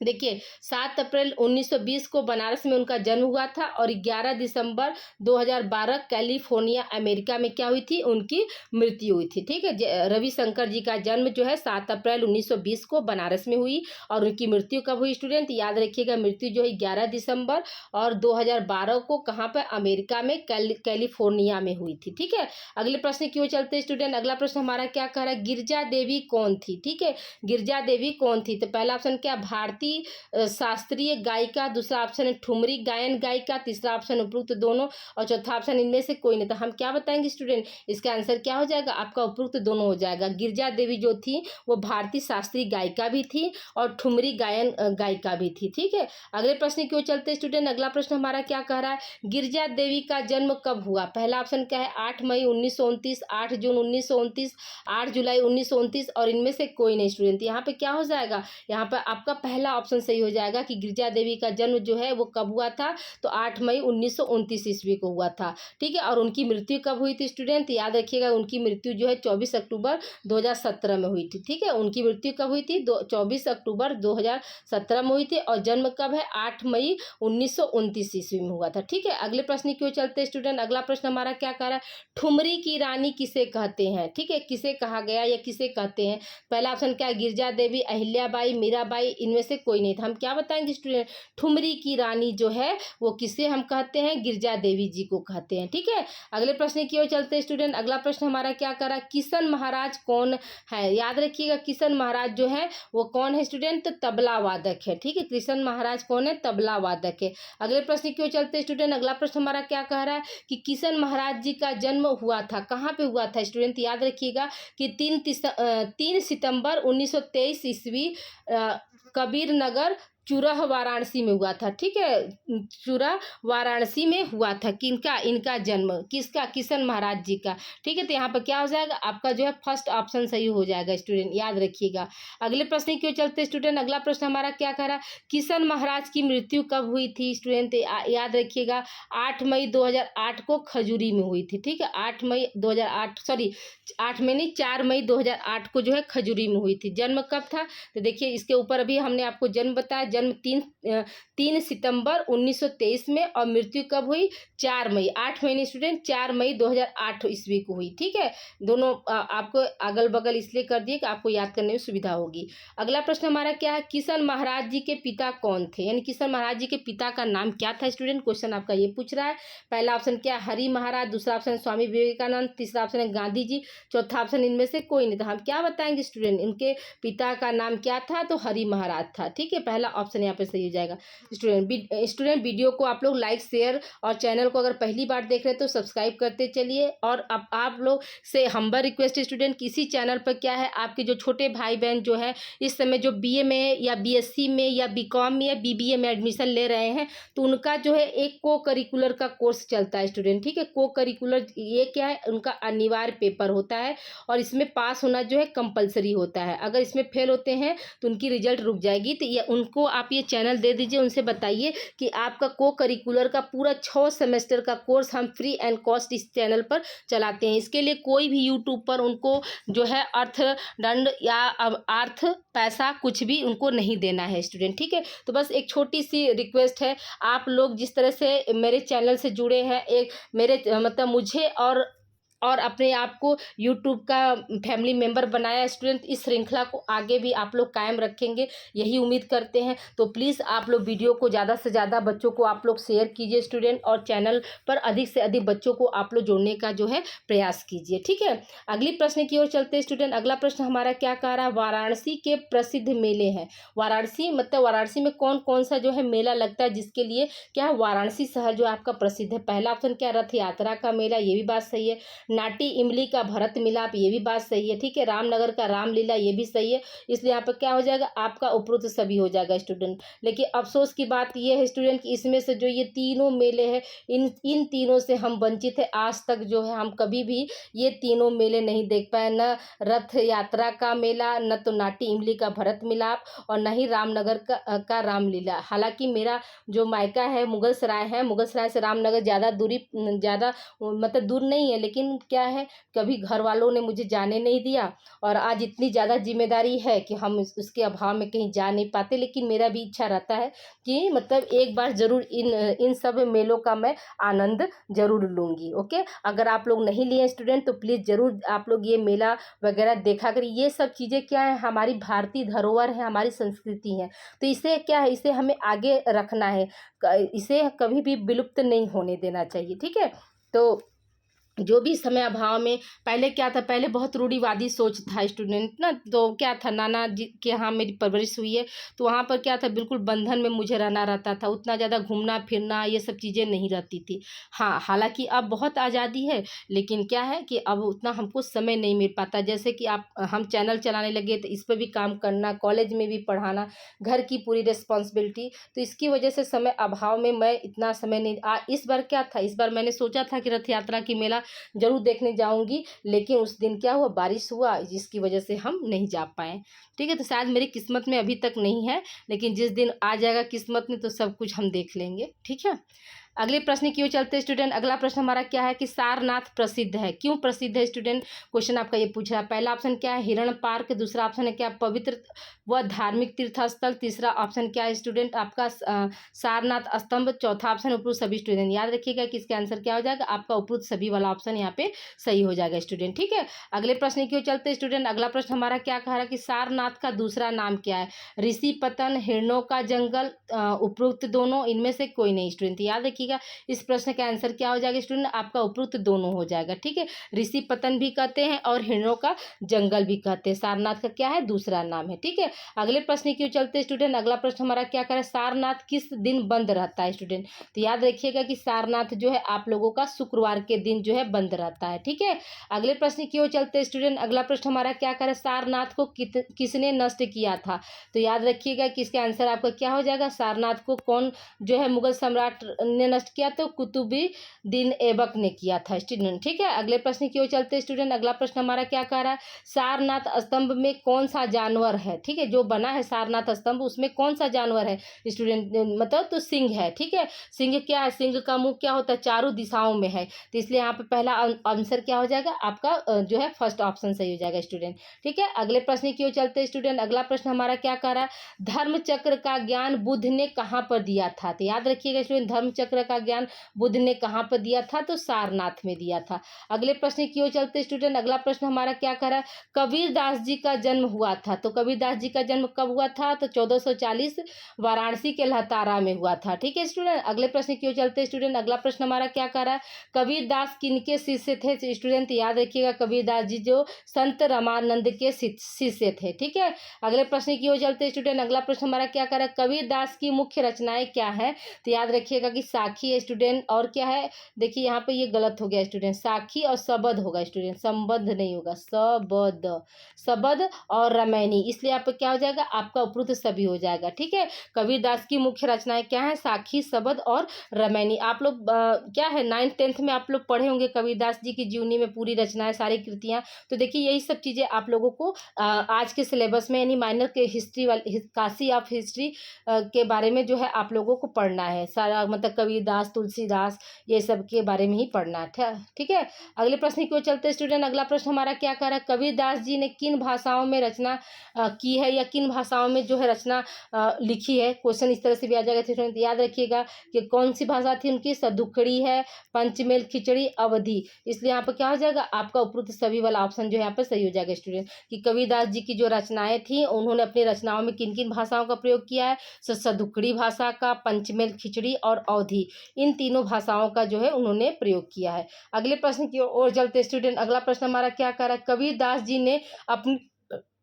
देखिए 7 अप्रैल 1920 को बनारस में उनका जन्म हुआ था और 11 दिसंबर 2012 कैलिफोर्निया अमेरिका में क्या हुई थी, उनकी मृत्यु हुई थी। ठीक है, रविशंकर जी का जन्म जो है 7 अप्रैल 1920 को बनारस में हुई और उनकी मृत्यु कब हुई स्टूडेंट। याद रखिएगा मृत्यु जो है 11 दिसंबर और 2012 को कहाँ पर, अमेरिका में कैलिफोर्निया में हुई थी। ठीक है, अगले प्रश्न की ओर चलते हैं स्टूडेंट। अगला प्रश्न हमारा क्या कह रहा है, गिरजा देवी कौन थी। ठीक है, गिरजा देवी कौन थी। तो पहला ऑप्शन क्या, भारतीय शास्त्रीय गायिका। दूसरा ऑप्शन है ठुमरी गायन गायिका। तीसरा ऑप्शन उपरोक्त दोनों और चौथा ऑप्शन इनमें से कोई नहीं। तो हम क्या बताएंगे स्टूडेंट, इसका आंसर क्या हो जाएगा, आपका उपरोक्त दोनों हो जाएगा। गिरजा देवी जो थी वो भारतीय शास्त्रीय गायिका भी थी और ठुमरी गायन गायिका भी थी। ठीक है, अगले प्रश्न की ओर चलते स्टूडेंट। अगला प्रश्न हमारा क्या कह रहा है, गिरजा देवी का जन्म कब हुआ। पहला ऑप्शन क्या है, 8 मई 1929, 8 जून 1929, 8 जुलाई 1929 और इनमें से कोई नहीं स्टूडेंट। यहाँ पे क्या हो जाएगा, यहाँ पर आपका पहला ऑप्शन सही हो जाएगा कि गिरजा देवी का जन्म जो है वो कब हुआ था, तो 8 मई 1929 ईस्वी को हुआ था। ठीक है, और उनकी मृत्यु कब हुई थी स्टूडेंट। याद रखिएगा उनकी मृत्यु जो है 24 अक्टूबर 2017 में हुई थी। ठीक है, उनकी मृत्यु कब हुई थी, 24 अक्टूबर 2017 में हुई थी और जन्म कब है, 8 मई 1929 ईस्वी में हुआ था। ठीक है, अगले प्रश्न की ओर चलते स्टूडेंट। अगला प्रश्न हमारा क्या कह रहा है, ठुमरी की रानी किसे कहते हैं। ठीक है, किसे कहा गया या किसे कहते हैं। पहला ऑप्शन क्या है, गिरजा देवी, अहिल्याबाई, मीराबाई, इनमें से कोई नहीं था। हम क्या बताएंगे स्टूडेंट, ठुमरी की रानी जो है वो किसे हम कहते हैं, गिरजा देवी जी को कहते हैं। ठीक है, अगले प्रश्न की ओर चलते हैं स्टूडेंट। अगला प्रश्न हमारा क्या कर रहा है, किशन महाराज कौन है। याद रखिएगा किशन महाराज जो है वो कौन है स्टूडेंट, तो तबला वादक है। ठीक है, किशन महाराज कौन है, तबला वादक है। अगले प्रश्न की ओर चलते हैं स्टूडेंट। अगला प्रश्न हमारा क्या कह रहा है कि किशन महाराज जी का जन्म हुआ था, कहाँ पे हुआ था स्टूडेंट। याद रखिएगा कि 3 सितंबर 1923 ईस्वी कबीर नगर चुरह वाराणसी में हुआ था। ठीक है, चुरह वाराणसी में हुआ था किनका, इनका जन्म किसका, किशन महाराज जी का। ठीक है, तो यहाँ पर क्या हो जाएगा, आपका जो है फर्स्ट ऑप्शन सही हो जाएगा स्टूडेंट, याद रखिएगा। अगले प्रश्न की ओर चलते स्टूडेंट। अगला प्रश्न हमारा क्या कह रहा है, किशन महाराज की मृत्यु कब हुई थी स्टूडेंट। याद रखिएगा 8 मई 2008 को खजूरी में हुई थी। ठीक है, 8 मई 2008, सॉरी 8 मई नहीं, 4 मई 2008 को जो है खजूरी में हुई थी। जन्म कब था, तो देखिए इसके ऊपर अभी हमने आपको जन्म बताया, जन्म 3 सितंबर 1923 में और मृत्यु कब हुई? 4 मई, 8 महीने स्टूडेंट, 4 मई 2008 ईस्वी को हुई। ठीक है, दोनों आपको अगल बगल इसलिए कर दिए कि आपको याद करने में सुविधा होगी। अगला प्रश्न हमारा क्या है? किशन महाराज जी के पिता कौन थे? यानी किशन महाराज जी के पिता का नाम क्या था स्टूडेंट? क्वेश्चन आपका ये पूछ रहा है। पहला ऑप्शन क्या है? हरि महाराज, दूसरा ऑप्शन स्वामी विवेकानंद, तीसरा ऑप्शन है गांधी जी, चौथा ऑप्शन इनमें से कोई नहीं। तो हम क्या बताएंगे स्टूडेंट? इनके पिता का नाम क्या था? तो हरि महाराज था। ठीक है, पहला ऑप्शन यहाँ पे सही हो जाएगा। स्टूडेंट वीडियो को आप लोग लाइक शेयर और चैनल को अगर पहली बार देख रहे हैं तो सब्सक्राइब करते चलिए। और अब आप लोग से हम्बल रिक्वेस्ट स्टूडेंट, किसी चैनल पर क्या है, आपके जो छोटे भाई बहन जो है इस समय जो बीए में या बीएससी में या बीकॉम में या बीबीए में एडमिशन ले रहे हैं, तो उनका जो है एक को करिकुलर का कोर्स चलता है स्टूडेंट। ठीक है, को करिकुलर ये क्या है? उनका अनिवार्य पेपर होता है और इसमें पास होना जो है कंपलसरी होता है। अगर इसमें फेल होते हैं तो उनकी रिजल्ट रुक जाएगी। तो ये उनको आप ये चैनल दे दीजिए, उनसे बताइए कि आपका को करिकुलर का पूरा 6 सेमेस्टर का कोर्स हम फ्री एंड कॉस्ट इस चैनल पर चलाते हैं। इसके लिए कोई भी यूट्यूब पर उनको जो है अर्थदंड या अर्थ पैसा कुछ भी उनको नहीं देना है स्टूडेंट। ठीक है, तो बस एक छोटी सी रिक्वेस्ट है, आप लोग जिस तरह से मेरे चैनल से जुड़े हैं, एक मेरे मतलब मुझे और अपने आप को यूट्यूब का फैमिली मेंबर बनाया स्टूडेंट, इस श्रृंखला को आगे भी आप लोग कायम रखेंगे, यही उम्मीद करते हैं। तो प्लीज़ आप लोग वीडियो को ज़्यादा से ज़्यादा बच्चों को आप लोग शेयर कीजिए स्टूडेंट, और चैनल पर अधिक से अधिक बच्चों को आप लोग जोड़ने का जो है प्रयास कीजिए। ठीक है, अगली प्रश्न की ओर चलते हैं स्टूडेंट। अगला प्रश्न हमारा क्या कह रहा है? वाराणसी के प्रसिद्ध मेले हैं। वाराणसी मतलब वाराणसी में कौन कौन सा जो है मेला लगता है, जिसके लिए क्या है वाराणसी शहर जो आपका प्रसिद्ध है? पहला ऑप्शन क्या? रथ यात्रा का मेला, ये भी बात सही है। नाटी इमली का भरत मिलाप, ये भी बात सही है। ठीक है, रामनगर का रामलीला, ये भी सही है। इसलिए यहाँ पर क्या हो जाएगा? आपका उपरोक्त सभी हो जाएगा स्टूडेंट। लेकिन अफसोस की बात ये है स्टूडेंट कि इसमें से जो ये तीनों मेले हैं, इन तीनों से हम वंचित है। आज तक जो है हम कभी भी ये तीनों मेले नहीं देख पाए, न रथ यात्रा का मेला, न तो नाटी इमली का भरत मिलाप, और न ही रामनगर का रामलीला। हालांकि मेरा जो मायका है मुगल सराय है, मुगल सराय से रामनगर ज़्यादा मतलब दूर नहीं है, लेकिन क्या है कभी घर वालों ने मुझे जाने नहीं दिया, और आज इतनी ज़्यादा जिम्मेदारी है कि हम उसके अभाव में कहीं जा नहीं पाते। लेकिन मेरा भी इच्छा रहता है कि मतलब एक बार ज़रूर इन सब मेलों का मैं आनंद ज़रूर लूँगी। ओके, अगर आप लोग नहीं लिए स्टूडेंट तो प्लीज़ ज़रूर आप लोग ये मेला वगैरह देखा करिए। ये सब चीज़ें क्या है? हमारी भारतीय धरोहर है, हमारी संस्कृति है। तो इसे क्या है? इसे हमें आगे रखना है, इसे कभी भी विलुप्त नहीं होने देना चाहिए। ठीक है, तो जो भी समय अभाव में पहले क्या था, पहले बहुत रूढ़िवादी सोच था स्टूडेंट ना, तो क्या था, नाना जी के यहाँ मेरी परवरिश हुई है, तो वहाँ पर क्या था, बिल्कुल बंधन में मुझे रहना रहता था, उतना ज़्यादा घूमना फिरना ये सब चीज़ें नहीं रहती थी। हाँ, हालांकि अब बहुत आज़ादी है, लेकिन क्या है कि अब उतना हमको समय नहीं मिल पाता। जैसे कि हम चैनल चलाने लगे तो इस पर भी काम करना, कॉलेज में भी पढ़ाना, घर की पूरी रिस्पॉन्सिबिलिटी, तो इसकी वजह से समय अभाव में मैं इतना समय नहीं। इस बार क्या था, इस बार मैंने सोचा था कि रथ यात्रा की मेला जरूर देखने जाऊंगी, लेकिन उस दिन क्या हुआ, बारिश हुआ, जिसकी वजह से हम नहीं जा पाए। ठीक है, तो शायद मेरी किस्मत में अभी तक नहीं है, लेकिन जिस दिन आ जाएगा किस्मत में तो सब कुछ हम देख लेंगे। ठीक है, अगले प्रश्न की ओर चलते हैं स्टूडेंट। अगला प्रश्न हमारा क्या है कि सारनाथ प्रसिद्ध है, क्यों प्रसिद्ध है स्टूडेंट? क्वेश्चन आपका ये पूछ रहा है। पहला ऑप्शन क्या है? हिरण पार्क, दूसरा ऑप्शन है क्या? पवित्र व धार्मिक तीर्थस्थल, तीसरा ऑप्शन क्या है स्टूडेंट? आपका सारनाथ स्तंभ, चौथा ऑप्शन उपरोक्त सभी। स्टूडेंट याद रखिएगा कि इसका आंसर क्या हो जाएगा? आपका उपरोक्त सभी वाला ऑप्शन यहाँ पे सही हो जाएगा स्टूडेंट। ठीक है, अगले प्रश्न की ओर चलते हैं स्टूडेंट। अगला प्रश्न हमारा क्या कह रहा है कि सारनाथ का दूसरा नाम क्या है? ऋषि पतन, हिरणों का जंगल, उपरोक्त दोनों, इनमें से कोई नहीं। स्टूडेंट याद रखिएगा इस प्रश्न का आंसर क्या हो जाएगा स्टूडेंट? आपका उपरोक्त दोनों हो जाएगा। ठीक है, ऋषि पतन भी कहते हैं और हिरणों का जंगल भी कहते हैं। सारनाथ का क्या है? दूसरा नाम है। ठीक है, अगले प्रश्न की ओर चलते हैं स्टूडेंट। अगला प्रश्न हमारा क्या कह रहा है? सारनाथ किस दिन बंद रहता है स्टूडेंट? तो याद रखिएगा कि सारनाथ जो है आप लोगों का शुक्रवार के दिन जो है बंद रहता है। ठीक है, अगले प्रश्न की ओर चलते हैं स्टूडेंट। अगला प्रश्न हमारा क्या कह रहा है? सारनाथ को किसने नष्ट किया था? तो याद रखिएगा कि इसका आंसर आपका क्या हो जाएगा? सारनाथ को कौन जो है मुगल सम्राट ने नष्ट किया? तो कुतुबुद्दीन ऐबक ने किया था स्टूडेंट। ठीक है, अगले प्रश्न की ओर चलते हैं स्टूडेंट। अगला प्रश्न हमारा क्या कह रहा है? सारनाथ स्तंभ में कौन सा जानवर है? ठीक है, जो बना है सारनाथ स्तंभ उसमें कौन सा जानवर है स्टूडेंट? मतलब तो सिंह है। ठीक है, सिंह क्या है? सिंह का मुंह क्या होता है? चारों दिशाओं में है, तो इसलिए यहाँ पे पहला आंसर क्या हो जाएगा आपका? जो है फर्स्ट ऑप्शन सही हो जाएगा स्टूडेंट। ठीक है, अगले प्रश्न की ओर चलते हैं स्टूडेंट। अगला प्रश्न हमारा क्या कह रहा है? धर्म चक्र का ज्ञान बुद्ध ने कहाँ पर दिया था? तो याद रखिएगा स्टूडेंट, धर्म चक्र का ज्ञान बुद्ध ने कहाँ पर दिया था? तो सारनाथ में दिया था। अगले प्रश्न की ओर चलते हैं स्टूडेंट। अगला प्रश्न हमारा क्या कह रहा है? कबीर दास जी का जन्म हुआ था, तो कबीर दास जी का जन्म कब हुआ था? तो 1440 वाराणसी के लहतारा में हुआ था। ठीक है स्टूडेंट, अगले प्रश्न की ओर चलते हैं स्टूडेंट। अगला प्रश्न हमारा क्या कह रहा है? कबीर दास किनके शिष्य थे? तो स्टूडेंट याद रखिएगा, कबीर दास जी जो संत रामानंद के शिष्य थे। ठीक है, अगले प्रश्न की ओर चलते हैं स्टूडेंट। अगला प्रश्न हमारा क्या कह रहा है? कबीर दास की मुख्य रचनाएं क्या है? तो याद रखिएगा कि साखी है स्टूडेंट, और क्या है? देखिए यहाँ पे ये गलत हो गया स्टूडेंट, साखी और सबद होगा स्टूडेंट, संबद्ध नहीं होगा, सबद, सबद और रामायणी, इसलिए यहाँ पे क्या हो जाएगा आपका? उपरुक्त सभी हो जाएगा। ठीक है, कबीर दास की मुख्य रचनाएं क्या है? साखी, सबद और रामायणी। आप लोग क्या है 9th-10th में आप लोग पढ़े होंगे कबीरदास जी की जीवनी में पूरी रचनाएं, सारी कृतियां। तो देखिए यही सब चीजें आप लोगों को आज के सिलेबस में यानी माइनर के हिस्ट्री वाली काशी ऑफ हिस्ट्री के बारे में जो है आप लोगों को पढ़ना है सारा, मतलब कबीरदास, तुलसीदास, ये सब के बारे में ही पढ़ना है। ठीक है, अगले प्रश्न की ओर चलते हैं स्टूडेंट। अगला प्रश्न हमारा क्या कह रहा है? कबीरदास जी ने किन भाषाओं में रचना की है, या किन भाषाओं में जो है रचना लिखी है? क्वेश्चन इस तरह से भी आ जाएगा स्टूडेंट, याद रखिएगा कि कौन सी भाषा थी उनकी? सदुकड़ी है, पंचमेल, खिचड़ी, अवधी, इसलिए यहाँ पर क्या हो जाएगा आपका? उपरुक्त सभी वाला ऑप्शन जो है यहाँ पर सही हो जाएगा स्टूडेंट, कि कबीरदास जी की जो रचनाएं थी उन्होंने अपनी रचनाओं में किन किन भाषाओं का प्रयोग किया है? सदुकड़ी भाषा का, पंचमेल, खिचड़ी और अवधी, इन तीनों भाषाओं का जो है उन्होंने प्रयोग किया है। अगले प्रश्न की ओर चलते स्टूडेंट। अगला प्रश्न हमारा क्या कह रहा है? कबीरदास जी ने अपनी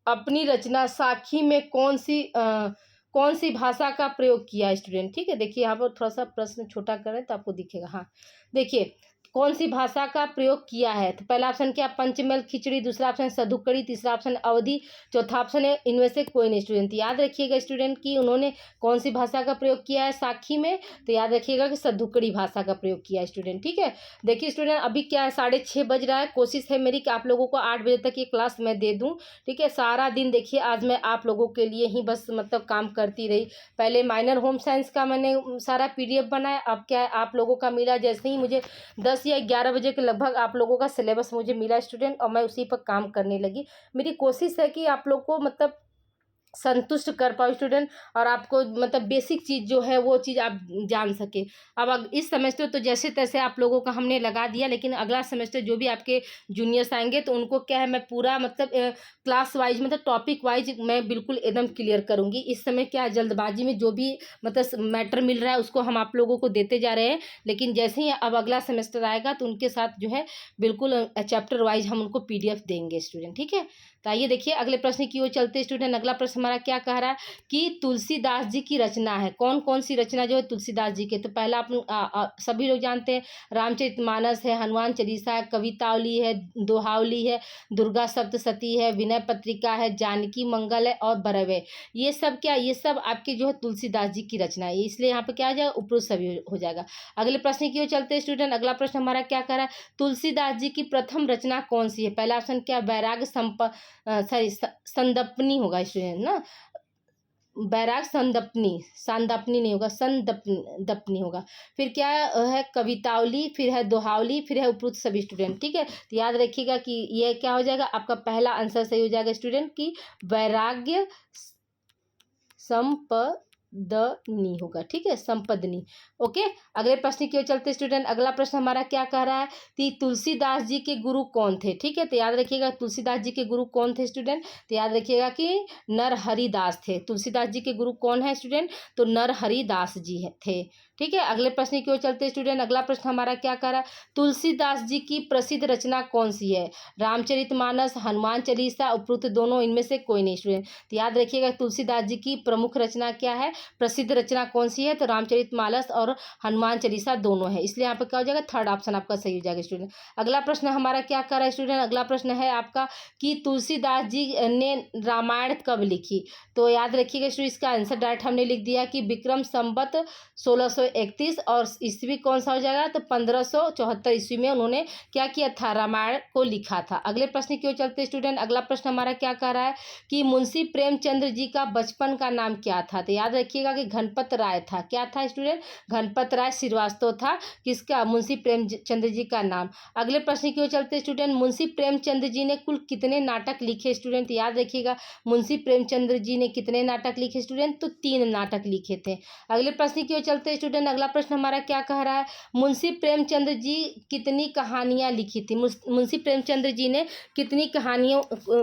अपनी रचना साखी में कौन सी भाषा का प्रयोग किया है स्टूडेंट? ठीक है, देखिए यहाँ पर थोड़ा सा प्रश्न छोटा करें तो आपको दिखेगा। हाँ देखिए, कौन सी भाषा का प्रयोग किया है? तो पहला ऑप्शन क्या? पंचमेल, खिचड़ी, दूसरा ऑप्शन सदुकड़ी, तीसरा ऑप्शन अवधी, चौथा ऑप्शन है इनमें से कोई नहीं स्टूडेंट। याद रखिएगा स्टूडेंट कि उन्होंने कौन सी भाषा का प्रयोग किया है साखी में? तो याद रखिएगा कि सदुकड़ी भाषा का प्रयोग किया है स्टूडेंट। ठीक है, देखिए स्टूडेंट अभी क्या है 6:30 बज रहा है, कोशिश है मेरी कि आप लोगों को 8 बजे तक ये क्लास मैं दे दूँ। ठीक है, सारा दिन देखिए आज मैं आप लोगों के लिए ही बस मतलब काम करती रही। पहले माइनर होम साइंस का मैंने सारा PDF बनाया, अब क्या है आप लोगों का मिला, जैसे ही मुझे 10 या 11 बजे के लगभग आप लोगों का सिलेबस मुझे मिला स्टूडेंट, और मैं उसी पर काम करने लगी। मेरी कोशिश है कि आप लोग को मतलब संतुष्ट कर पाओ स्टूडेंट, और आपको मतलब बेसिक चीज़ जो है वो चीज़ आप जान सके। अब इस सेमेस्टर तो जैसे तैसे आप लोगों का हमने लगा दिया, लेकिन अगला सेमेस्टर जो भी आपके जूनियर्स आएंगे तो उनको क्या है मैं पूरा मतलब क्लास वाइज मतलब टॉपिक वाइज मैं बिल्कुल एकदम क्लियर करूँगी। इस समय क्या है जल्दबाजी में जो भी मतलब मैटर मिल रहा है उसको हम आप लोगों को देते जा रहे हैं, लेकिन जैसे ही अब अगला सेमेस्टर आएगा तो उनके साथ जो है बिल्कुल चैप्टर वाइज हम उनको PDF देंगे स्टूडेंट। ठीक है, तो आइए देखिए अगले प्रश्न की ओर चलते स्टूडेंट। अगला प्रश्न हमारा क्या कह रहा है कि तुलसीदास जी की रचना है, कौन कौन सी रचना जो है तुलसीदास जी के? तो पहला आप सभी लोग जानते हैं रामचरितमानस है, हनुमान चालीसा है, कवितावली है, दोहावली है, दुर्गा सप्तशती है, विनय पत्रिका है, जानकी मंगल है और बरवे। ये सब क्या, ये सब आपके जो है तुलसीदास जी की रचना है, इसलिए यहाँ पे क्या आ जाएगा उपरोक्त सभी हो जाएगा। अगले प्रश्न की ओर चलते स्टूडेंट। अगला प्रश्न हमारा क्या कह रहा है तुलसीदास जी की प्रथम रचना कौन सी है? पहला ऑप्शन क्या? वैराग्य सॉरी संदपनी होगा स्टूडेंट ना, बैराग संदपनी, सांदपनी नहीं होगा, संदपनी होगा। फिर क्या है कवितावली, फिर है दोहावली, फिर है उपरुक्त सभी स्टूडेंट। ठीक है, तो याद रखिएगा कि ये क्या हो जाएगा आपका पहला आंसर सही हो जाएगा स्टूडेंट कि वैराग्य संपदनी होगा। ठीक है, संपदनी। ओके, अगले प्रश्न की ओर चलते स्टूडेंट। अगला प्रश्न हमारा क्या कह रहा है कि तुलसीदास जी के गुरु कौन थे? ठीक है, तो याद रखिएगा तुलसीदास जी के गुरु कौन थे स्टूडेंट? तो याद रखिएगा कि नरहरिदास थे। तुलसीदास जी के गुरु कौन है स्टूडेंट? तो नरहरिदास जी थे। ठीक है, अगले प्रश्न की ओर चलते स्टूडेंट। अगला प्रश्न हमारा क्या कह रहा है तुलसीदास जी की प्रसिद्ध रचना कौन सी है? रामचरितमानस, हनुमान चालीसा, उपरुक्त दोनों, इनमें से कोई नहीं स्टूडेंट। तो याद रखिएगा तुलसीदास जी की प्रमुख रचना क्या है, प्रसिद्ध रचना कौन सी है? तो रामचरितमानस और हनुमान चालीसा दोनों है, इसलिए यहाँ पर क्या हो जाएगा थर्ड ऑप्शन आपका सही हो जाएगा स्टूडेंट। अगला प्रश्न हमारा क्या कर रहा है स्टूडेंट? अगला प्रश्न है आपका कि तुलसीदास जी ने रामायण कब लिखी? तो याद रखिएगा स्टूडेंट इसका आंसर डायरेक्ट हमने लिख दिया कि विक्रम संवत 1601 1531 और ईस्वी कौन सा हो जाएगा, तो 1574 ईस्वी में उन्होंने क्या किया था, रामायण को लिखा था। अगले प्रश्न की ओर चलते स्टूडेंट। अगला प्रश्न हमारा क्या कह रहा है कि मुंशी प्रेमचंद्र जी का बचपन का नाम क्या था। तो याद रखिएगा कि घनपत राय था। क्या था स्टूडेंट, घनपत राय श्रीवास्तव था किसका, मुंशी प्रेमचंद्र जी का नाम। अगले प्रश्न की ओर चलते स्टूडेंट। मुंशी प्रेमचंद्र जी ने कुल कितने नाटक लिखे स्टूडेंट। याद रखिएगा मुंशी प्रेमचंद्र जी ने कितने नाटक लिखे स्टूडेंट, तो 3 नाटक लिखे थे। अगले प्रश्न की ओर चलते स्टूडेंट। अगला प्रश्न हमारा क्या कह रहा है, मुंशी प्रेमचंद्र जी कितनी कहानियां लिखी थी। मुंशी प्रेमचंद्र जी ने कितनी कहानियों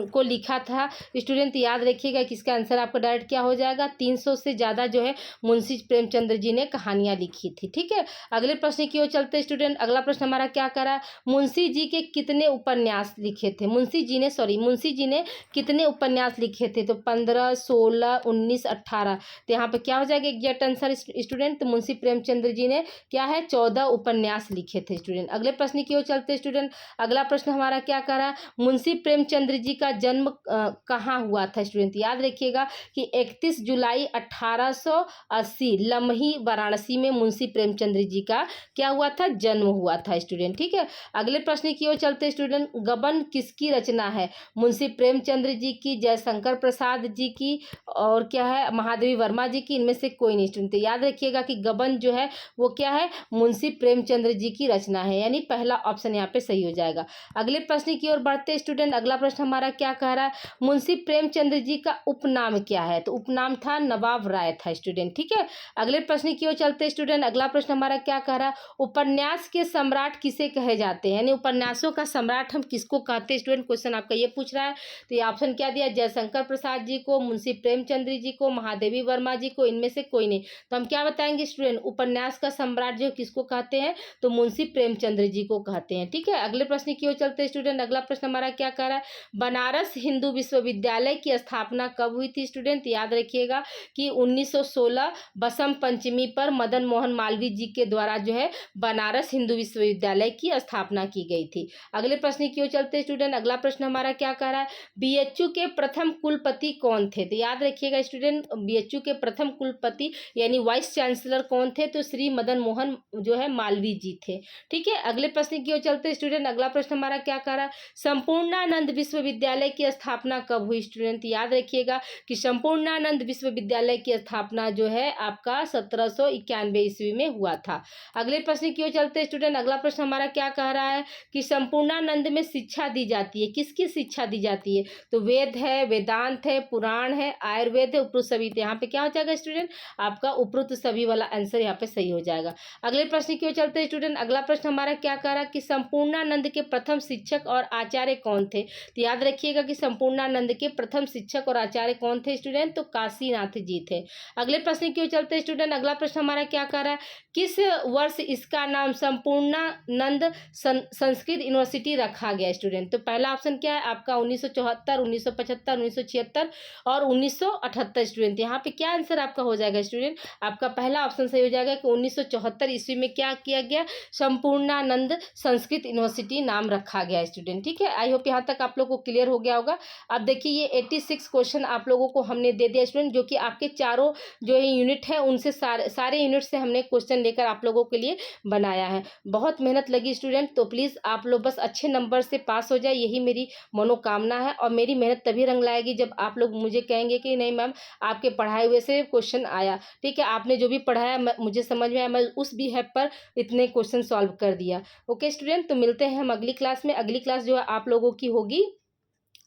को लिखा था स्टूडेंट। याद रखिएगा कि इसका आंसर आपका डायरेक्ट क्या हो जाएगा, 300 से ज़्यादा जो है मुंशी प्रेमचंद्र जी ने कहानियां लिखी थी। ठीक है, अगले प्रश्न की ओर चलते स्टूडेंट। अगला प्रश्न हमारा क्या कह रहा है, मुंशी जी के कितने उपन्यास लिखे थे। मुंशी जी ने कितने उपन्यास लिखे थे, तो 15, 16, 19, 18। तो यहाँ पे क्या हो जाएगा एग्जैक्ट आंसर स्टूडेंट, तो मुंशी प्रेमचंद्र जी ने क्या है 14 उपन्यास लिखे थे स्टूडेंट। अगले प्रश्न की ओर चलते स्टूडेंट। अगला प्रश्न हमारा क्या कह रहा है, मुंशी प्रेमचंद्र जी का जन्म कहाँ हुआ था स्टूडेंट। याद रखिएगा कि 31 जुलाई 1880 लम्ही वाराणसी में मुंशी प्रेमचंद्र जी का क्या हुआ था, जन्म हुआ था स्टूडेंट। ठीक है, अगले प्रश्न की ओर चलते स्टूडेंट। गबन किसकी रचना है, मुंशी प्रेमचंद्र जी की, जयशंकर प्रसाद जी की, और क्या है महादेवी वर्मा जी की, इनमें से कोई नहीं स्टूडेंट। याद रखिएगा कि गबन जो है वो क्या है, मुंशी प्रेमचंद्र जी की रचना है, यानी पहला ऑप्शन यहाँ पे सही हो जाएगा। अगले प्रश्न की ओर बढ़ते स्टूडेंट। अगला प्रश्न हमारा क्या कह रहा है, मुंशी प्रेमचंद्र जी का उपनाम क्या है, तो उपनाम था नवाब राय था स्टूडेंट। ठीक है, अगले प्रश्न की ओर चलते स्टूडेंट। अगला प्रश्न हमारा क्या कह रहा है, उपन्यास के सम्राट किसे कहे जाते हैं, यानी उपन्यासों का सम्राट हम किसको कहते हैं स्टूडेंट। क्वेश्चन आपका ये पूछ रहा है, तो ये ऑप्शन क्या दिया, जयशंकर प्रसाद जी को, मुंशी प्रेमचंद्र जी को, महादेवी वर्मा जी को, इनमें से कोई नहीं। तो हम क्या बताएंगे स्टूडेंट, उपन्यास का सम्राट जो किसको कहते हैं, तो मुंशी प्रेमचंद्र जी को कहते हैं। ठीक है, अगले प्रश्न की ओर चलते स्टूडेंट। अगला प्रश्न हमारा क्या कह रहा है, बनारस हिंदू विश्वविद्यालय की स्थापना कब हुई थी स्टूडेंट। याद रखिएगा कि 1916 बसंत पंचमी पर मदन मोहन मालवीय जी के द्वारा जो है बनारस हिंदू विश्वविद्यालय की स्थापना की गई थी। अगले प्रश्न की ओर चलते स्टूडेंट। अगला प्रश्न हमारा क्या कह रहा है, बीएचयू के प्रथम कुलपति कौन थे। तो याद रखिएगा स्टूडेंट, बीएचयू के प्रथम कुलपति यानी वाइस चांसलर कौन थे, तो श्री मदन मोहन जो है मालवीय जी थे। ठीक है, अगले प्रश्न की ओर चलते स्टूडेंट। अगला प्रश्न हमारा क्या कह रहा है, संपूर्णानंद विश्वविद्यालय की स्थापना कब हुई स्टूडेंट। याद रखिएगा कि संपूर्णानंद विश्वविद्यालय की स्थापना जो है आपका 1791 ईस्वी में हुआ था। अगले प्रश्न की ओर चलते स्टूडेंट। अगला प्रश्न हमारा क्या कह रहा है कि संपूर्णानंद में शिक्षा दी जाती है, किसकी शिक्षा दी जाती है, तो वेद है, वेदांत है, पुराण है, आयुर्वेद है, उपरुत सभी। यहाँ पे क्या हो जाएगा स्टूडेंट, आपका उपरुत सभी वाला आंसर यहाँ पे सही हो जाएगा। अगले प्रश्न की ओर चलते स्टूडेंट। अगला प्रश्न हमारा क्या कह रहा है कि संपूर्णानंद के प्रथम शिक्षक और आचार्य कौन थे। तो याद रखिएगा कि संपूर्णानंद के प्रथम शिक्षक और आचार्य कौन थे स्टूडेंट, तो काशीनाथ जी थे। अगले प्रश्न की ओर चलते स्टूडेंट। अगला प्रश्न हमारा क्या कह रहा है, किस वर्ष इसका नाम संपूर्णानंद संस्कृत यूनिवर्सिटी रखा गया स्टूडेंट। तो पहला ऑप्शन क्या है आपका 1974, 1975, 1976 और 1978 स्टूडेंट। यहाँ पे क्या आंसर आपका हो जाएगा स्टूडेंट, आपका पहला ऑप्शन सही हो जाएगा कि 1974 ईस्वी में क्या किया गया, संपूर्णानंद संस्कृत यूनिवर्सिटी नाम रखा गया स्टूडेंट। ठीक है, आई होप यहाँ तक आप लोगों को क्लियर हो गया होगा। अब देखिए ये 86 क्वेश्चन आप लोगों को हमने दे दिया स्टूडेंट, जो कि आपके चारों जो यूनिट है उनसे सारे यूनिट से हमने क्वेश्चन लेकर आप लोगों के लिए बनाया है। बहुत मेहनत लगी स्टूडेंट, तो प्लीज़ आप लोग बस अच्छे नंबर से पास हो जाए, यही मेरी मनोकामना है। और मेरी मेहनत तभी रंग लाएगी जब आप लोग मुझे कहेंगे कि नहीं मैम आपके पढ़ाए हुए से क्वेश्चन आया। ठीक है, आपने जो भी पढ़ाया मुझे समझ में आया, मैं उस बिहेव पर इतने क्वेश्चन सॉल्व कर दिया। ओके स्टूडेंट, तो मिलते हैं हम अगली क्लास में। अगली क्लास जो है आप लोगों की होगी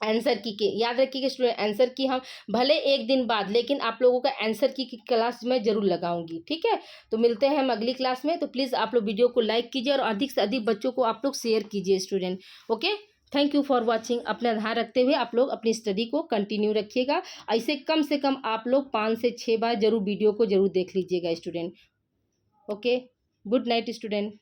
आंसर की के। याद रखिएगा स्टूडेंट, आंसर की हम भले एक दिन बाद, लेकिन आप लोगों का आंसर की क्लास मैं जरूर लगाऊंगी। ठीक है, तो मिलते हैं हम अगली क्लास में। तो प्लीज़ आप लोग वीडियो को लाइक कीजिए और अधिक से अधिक बच्चों को आप लोग शेयर कीजिए student. Okay, thank you for watching. अपना ध्यान रखते हुए आप लोग अपनी स्टडी को कंटिन्यू रखिएगा। ऐसे कम से कम आप लोग 5 से 6 बार जरूर वीडियो को जरूर देख लीजिएगा student. Okay, good night student.